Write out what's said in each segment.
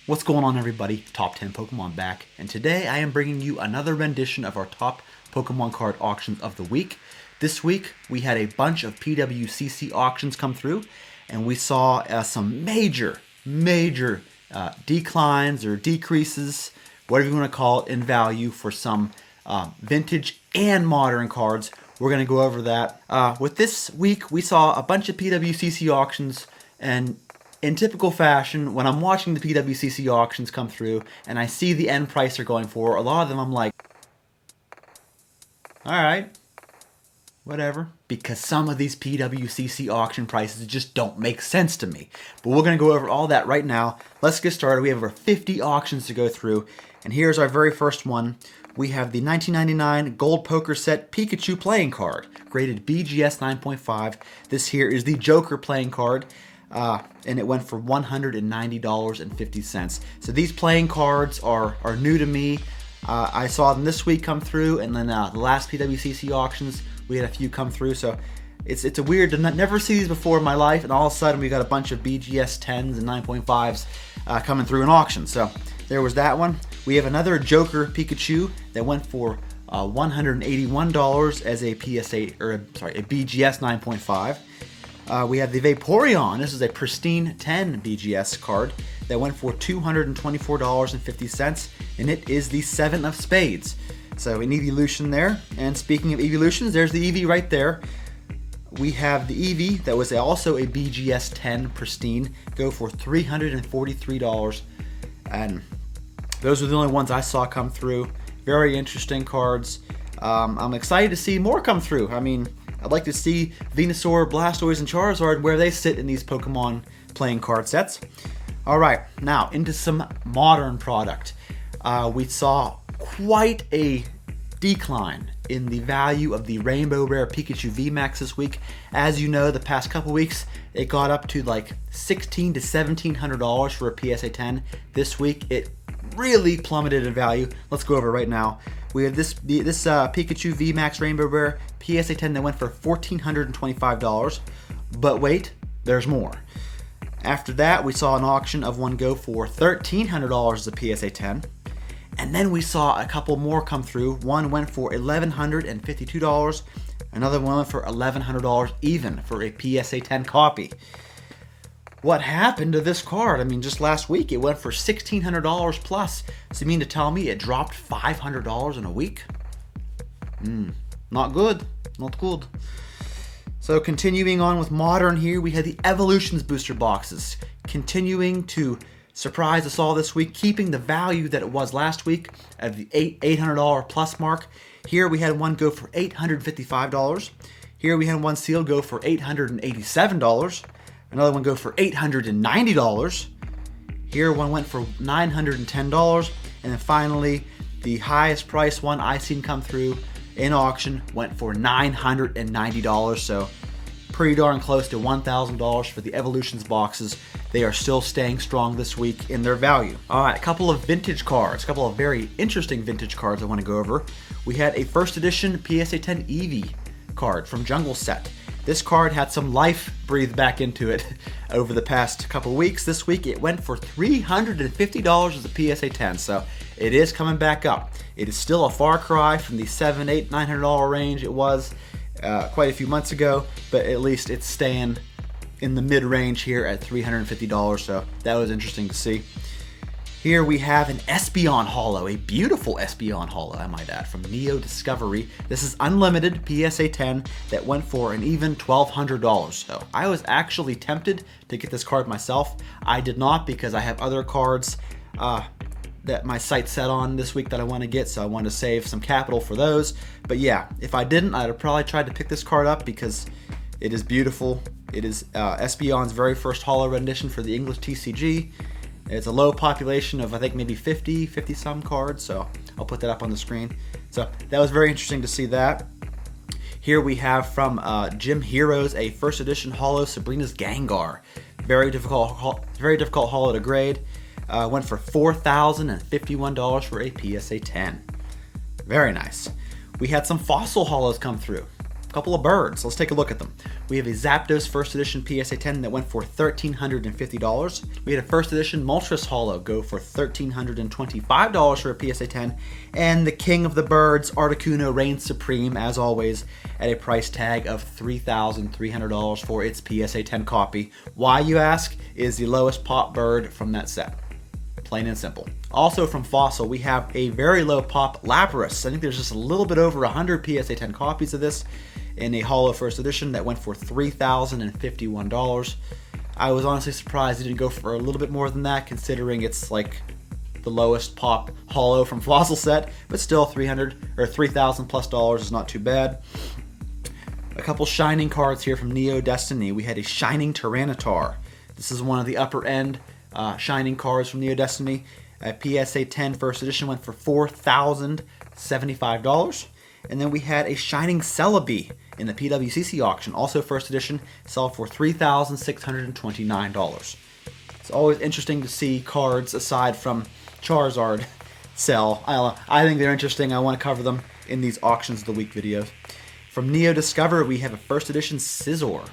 What's going on, everybody? Top 10 Pokemon back, and today I am bringing you another rendition of our top Pokemon card auctions of the week. This week we had a bunch of PWCC auctions come through, and we saw some major declines or decreases, whatever you want to call it, in value for some vintage and modern cards. We're going to go over that. With this week, we saw a bunch of PWCC auctions, and in typical fashion, when I'm watching the PWCC auctions come through and I see the end price they're going for, a lot of them I'm like, alright, whatever. Because some of these PWCC auction prices just don't make sense to me. But we're going to go over all that right now. Let's get started. We have over 50 auctions to go through. And here's our very first one. We have the 1999 Gold Poker Set Pikachu playing card, graded BGS 9.5. This here is the Joker playing card. And it went for $190.50. So these playing cards are new to me. I saw them this week come through, and then the last PWCC auctions, we had a few come through. So it's a weird to never see these before in my life, and all of a sudden we got a bunch of BGS 10s and 9.5s coming through in auction. So there was that one. We have another Joker Pikachu that went for $181 as a PSA, or a BGS 9.5. We have the Vaporeon. This is a pristine 10 BGS card that went for $224.50, and it is the 7 of spades. So an evolution there. And speaking of evolutions, there's the Eevee right there. We have the Eevee that was also a BGS 10 pristine, go for $343, and those are the only ones I saw come through. Very interesting cards. I'm excited to see more come through. I mean, I'd like to see Venusaur, Blastoise, and Charizard where they sit in these Pokemon playing card sets. Alright, now into some modern product. We saw quite a decline in the value of the Rainbow Rare Pikachu VMAX this week. As you know, the past couple weeks, it got up to like $1,600 to $1,700 for a PSA 10. This week, it really plummeted in value. Let's go over it right now. We have this Pikachu VMAX Rainbow Rare PSA 10 that went for $1,425. But wait, there's more. After that, we saw an auction of one go for $1,300 as a PSA 10. And then we saw a couple more come through. One went for $1,152. Another one went for $1,100 even for a PSA 10 copy. What happened to this card? I mean, just last week it went for $1,600 plus. So you mean to tell me it dropped $500 in a week? Not good. Not good. So continuing on with modern here, we had the Evolutions booster boxes continuing to surprise us all this week, keeping the value that it was last week at the $800 plus mark. Here we had one go for $855. Here we had one seal go for $887. Another one go for $890. Here one went for $910. And then finally, the highest price one I seen come through in auction went for $990. So pretty darn close to $1,000 for the Evolutions boxes. They are still staying strong this week in their value. All right, a couple of vintage cards, a couple of very interesting vintage cards I want to go over. We had a first edition PSA 10 Eevee card from Jungle Set. This card had some life breathed back into it over the past couple weeks. This week it went for $350 as a PSA 10, so it is coming back up. It is still a far cry from the $700, $800, $900 range it was quite a few months ago, but at least it's staying in the mid-range here at $350, so that was interesting to see. Here we have an Espeon Holo, a beautiful Espeon Holo, I might add, from Neo Discovery. This is unlimited PSA 10 that went for an even $1,200. So I was actually tempted to get this card myself. I did not because I have other cards that my site's set on this week that I want to get, so I wanted to save some capital for those. But yeah, if I didn't, I'd have probably tried to pick this card up because it is beautiful. It is Espeon's very first Holo rendition for the English TCG. It's a low population of, I think, maybe 50 some cards, so I'll put that up on the screen. So that was very interesting to see that. Here we have from Gym Heroes a first edition Holo Sabrina's Gengar. Very difficult Holo to grade. Went for $4,051 for a PSA 10. Very nice. We had some fossil Holos come through. couple of birds. Let's take a look at them. We have a Zapdos First Edition PSA 10 that went for $1,350. We had a First Edition Moltres Holo go for $1,325 for a PSA 10. And the king of the birds, Articuno, reigns supreme, as always, at a price tag of $3,300 for its PSA 10 copy. Why, you ask, is the lowest pop bird from that set. Plain and simple. Also from Fossil, we have a very low pop Lapras. I think there's just a little bit over 100 PSA 10 copies of this in a Holo First Edition that went for $3,051. I was honestly surprised it didn't go for a little bit more than that, considering it's like the lowest pop Holo from Fossil set, but still $3,000 plus is not too bad. A couple shining cards here from Neo Destiny. We had a Shining Tyranitar. This is one of the upper end shining cards from Neo Destiny. A PSA 10 First Edition went for $4,075. And then we had a Shining Celebi in the PWCC auction, also First Edition, sold for $3,629. It's always interesting to see cards aside from Charizard sell. I think they're interesting. I want to cover them in these Auctions of the Week videos. From Neo Discover, we have a First Edition Scizor,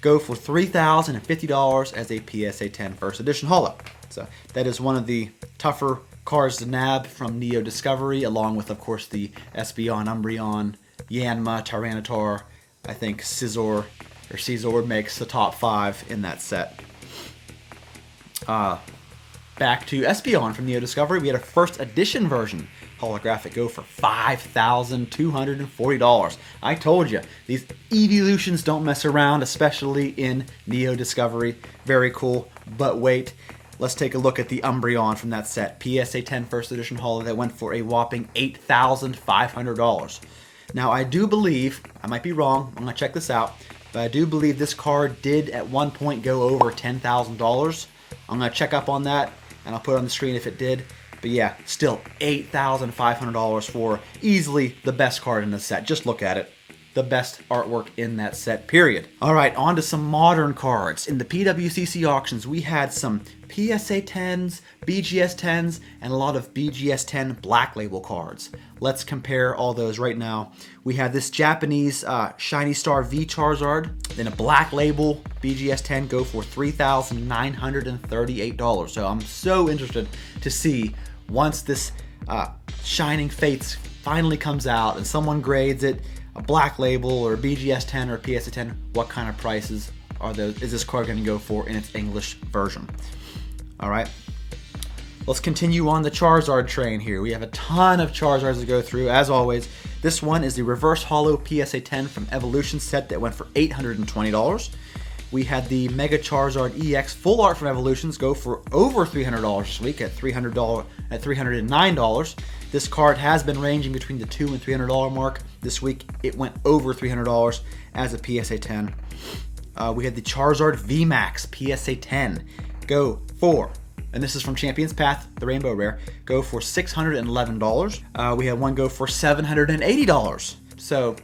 go for $3,050 as a PSA 10 First Edition Holo. So that is one of the tougher cards to nab from Neo Discovery, along with, of course, the Espeon, Umbreon, Yanma, Tyranitar. I think Scizor makes the top 5 in that set. Back to Espeon from Neo Discovery, we had a First Edition version holographic go for $5,240. I told you, these evolutions don't mess around, especially in Neo Discovery. Very cool, but wait. Let's take a look at the Umbreon from that set. PSA 10 First Edition Holo that went for a whopping $8,500. Now, I do believe, I might be wrong, I'm going to check this out, but I do believe this card did at one point go over $10,000. I'm going to check up on that, and I'll put it on the screen if it did. But yeah, still $8,500 for easily the best card in the set. Just look at it. The best artwork in that set, period. Alright, on to some modern cards. In the PWCC auctions, we had some PSA 10s, BGS 10s, and a lot of BGS 10 Black Label cards. Let's compare all those right now. We have this Japanese Shiny Star V Charizard, then a Black Label BGS 10 go for $3,938. So I'm so interested to see once this Shining Fates finally comes out and someone grades it, a Black Label or BGS 10 or PSA 10, what kind of prices is this card going to go for in its English version? Alright, let's continue on the Charizard train here. We have a ton of Charizards to go through, as always. This one is the Reverse Holo PSA 10 from Evolution set that went for $820. We had the Mega Charizard EX Full Art from Evolutions go for over $300 this week at $309. This card has been ranging between the $200 and $300 mark. This week it went over $300 as a PSA 10. We had the Charizard VMAX PSA 10 go for, and this is from Champion's Path, the Rainbow Rare, go for $611. We had one go for $780. So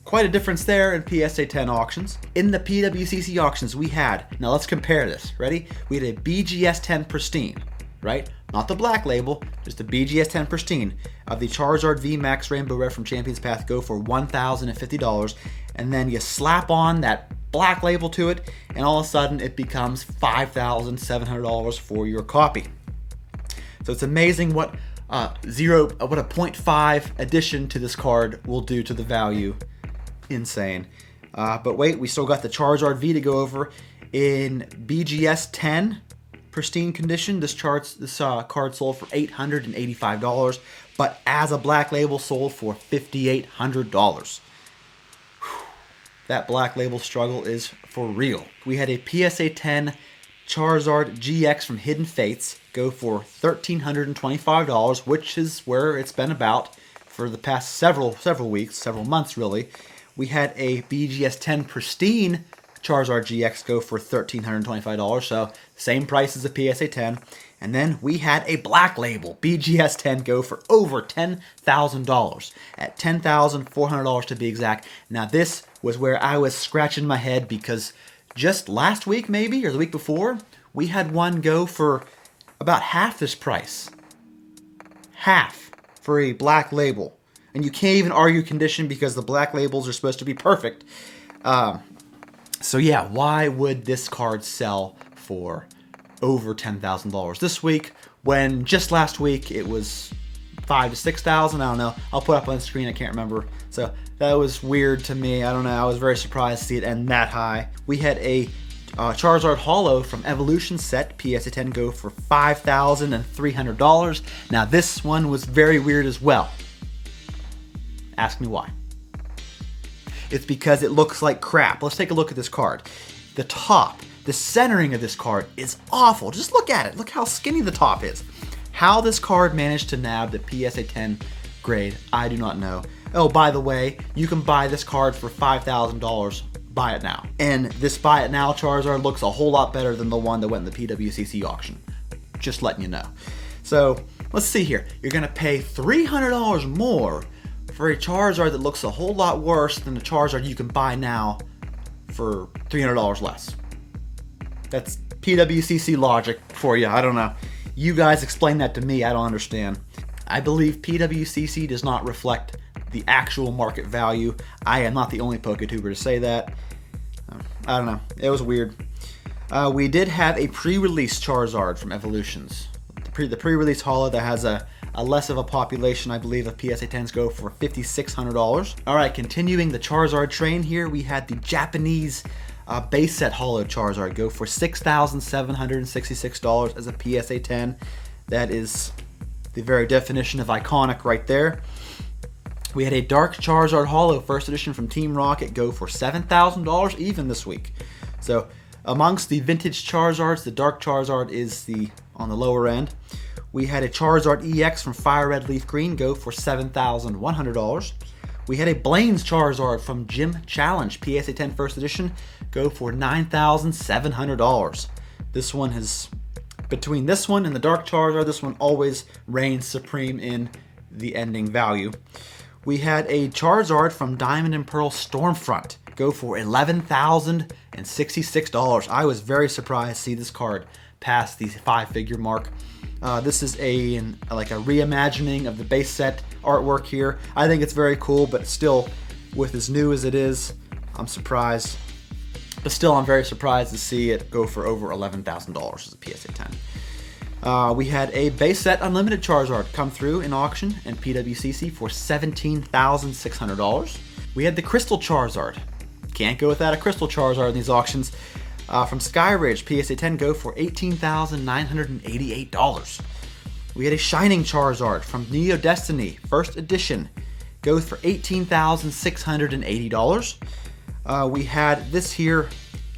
quite a difference there in PSA 10 auctions. In the PWCC auctions, we had, now let's compare this, ready? We had a BGS 10 Pristine, right? Not the Black Label, just the BGS 10 Pristine of the Charizard VMAX Rainbow Rare from Champion's Path go for $1,050. And then you slap on that Black Label to it, and all of a sudden it becomes $5,700 for your copy. So it's amazing what a 0.5 addition to this card will do to the value. Insane. But wait, we still got the Charizard V to go over in BGS 10 pristine condition. This card sold for $885, but as a Black Label sold for $5,800. That Black Label struggle is for real. We had a PSA 10 Charizard GX from Hidden Fates go for $1,325, which is where it's been about for the past several weeks, several months really. We had a BGS 10 Pristine Charizard GX go for $1,325, so same price as a PSA 10. And then we had a Black Label BGS 10 go for over $10,000, at $10,400 to be exact. Now this was where I was scratching my head, because just last week maybe, or the week before, we had one go for about half this price. Half for a Black Label. And you can't even argue condition because the black labels are supposed to be perfect. So yeah, why would this card sell for over $10,000 this week when just last week it was $5,000 to $6,000? I don't know. I'll put up on the screen. I can't remember. So that was weird to me. I don't know. I was very surprised to see it end that high. We had a Charizard Holo from Evolution set PSA 10 go for $5,300. Now this one was very weird as well. Ask me why. It's because it looks like crap. Let's take a look at this card. The top, the centering of this card is awful. Just look at it. Look how skinny the top is. How this card managed to nab the PSA 10 grade, I do not know. Oh, by the way, you can buy this card for $5,000. Buy it now. And this buy it now Charizard looks a whole lot better than the one that went in the PWCC auction. Just letting you know. So let's see here. You're gonna pay $300 more for a Charizard that looks a whole lot worse than the Charizard you can buy now for $300 less. That's PWCC logic for you. I don't know. You guys explain that to me. I don't understand. I believe PWCC does not reflect the actual market value. I am not the only PokeTuber to say that. I don't know. It was weird. We did have a pre-release Charizard from Evolutions. The pre-release Holo that has a less of a population, I believe, of PSA 10s go for $5,600. All right, continuing the Charizard train here, we had the Japanese base set Holo Charizard go for $6,766 as a PSA 10. That is the very definition of iconic right there. We had a Dark Charizard Holo first edition from Team Rocket go for $7,000 even this week. So amongst the vintage Charizards, the Dark Charizard is on the lower end. We had a Charizard EX from Fire Red Leaf Green go for $7,100. We had a Blaine's Charizard from Gym Challenge PSA 10 first edition go for $9,700. This one has, between this one and the Dark Charizard, this one always reigns supreme in the ending value. We had a Charizard from Diamond and Pearl Stormfront go for $11,066. I was very surprised to see this card pass the 5-figure mark. This is like a reimagining of the base set artwork here. I think it's very cool, but still, with as new as it is, I'm surprised. But still, I'm very surprised to see it go for over $11,000 as a PSA 10. We had a base set Unlimited Charizard come through in auction and PWCC for $17,600. We had the Crystal Charizard. Can't go without a Crystal Charizard in these auctions. From Skyridge, PSA 10 go for $18,988. We had a Shining Charizard from Neo Destiny, first edition, goes for $18,680. We had this here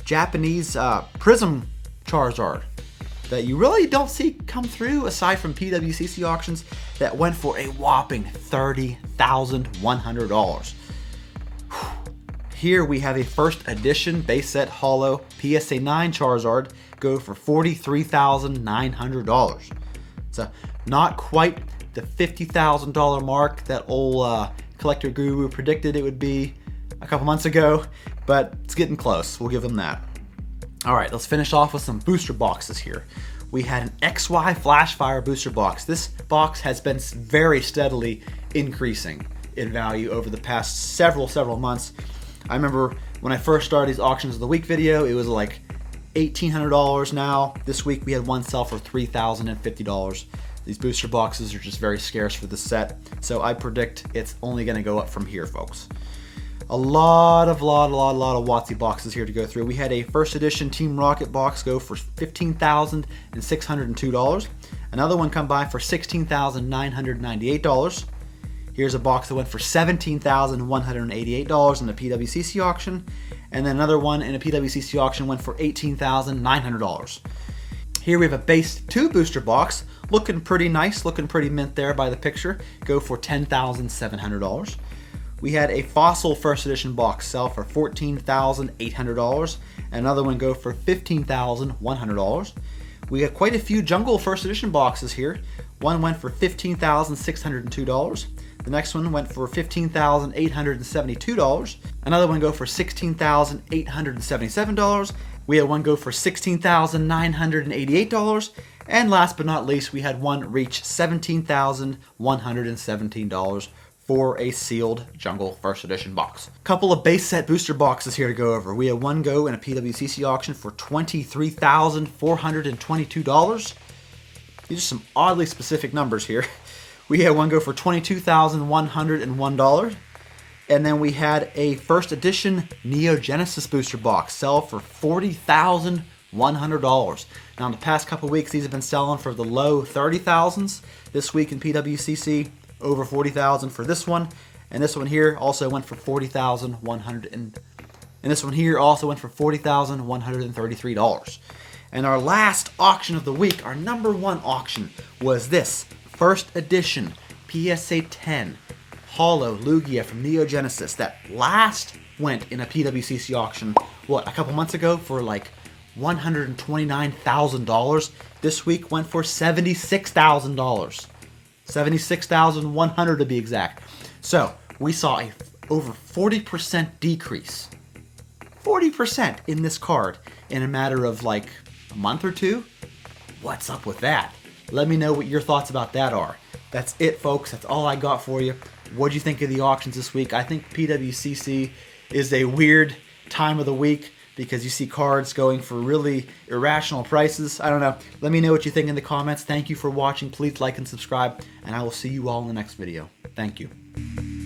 Japanese Prism Charizard that you really don't see come through aside from PWCC auctions that went for a whopping $30,100. Here we have a first edition base set Holo PSA 9 Charizard go for $43,900. So not quite the $50,000 mark that old collector guru predicted it would be a couple months ago, but it's getting close. We'll give them that. All right, let's finish off with some booster boxes here. We had an XY Flashfire booster box. This box has been very steadily increasing in value over the past several months. I remember when I first started these auctions of the week video, it was like $1,800 now. This week we had one sell for $3,050. These booster boxes are just very scarce for this set, so I predict it's only going to go up from here, folks. A lot of WotC boxes here to go through. We had a first edition Team Rocket box go for $15,602. Another one come by for $16,998. Here's a box that went for $17,188 in the PWCC auction. And then another one in a PWCC auction went for $18,900. Here we have a base 2 booster box, looking pretty nice, looking pretty mint there by the picture, go for $10,700. We had a Fossil first edition box sell for $14,800, and another one go for $15,100. We had quite a few Jungle first edition boxes here. One went for $15,602. The next one went for $15,872. Another one go for $16,877. We had one go for $16,988. And last but not least, we had one reach $17,117 for a sealed Jungle First Edition box. Couple of base set booster boxes here to go over. We had one go in a PWCC auction for $23,422. These are some oddly specific numbers here. We had one go for $22,101. And then we had a first edition Neogenesis booster box sell for $40,100. Now in the past couple weeks, these have been selling for the low 30,000s. This week in PWCC, over 40,000 for this one, and this one here also went for $40,100, and this one here also went for $40,133. And our last auction of the week, our number one auction, was this first edition PSA 10 Hollow Lugia from Neogenesis that last went in a PWCC auction, a couple months ago for like $129,000. This week went for $76,000. $76,100 to be exact. So we saw a over 40% decrease. 40% in this card in a matter of like a month or two. What's up with that? Let me know what your thoughts about that are. That's it, folks. That's all I got for you. What'd you think of the auctions this week? I think PWCC is a weird time of the week because you see cards going for really irrational prices. I don't know. Let me know what you think in the comments. Thank you for watching. Please like and subscribe, and I will see you all in the next video. Thank you.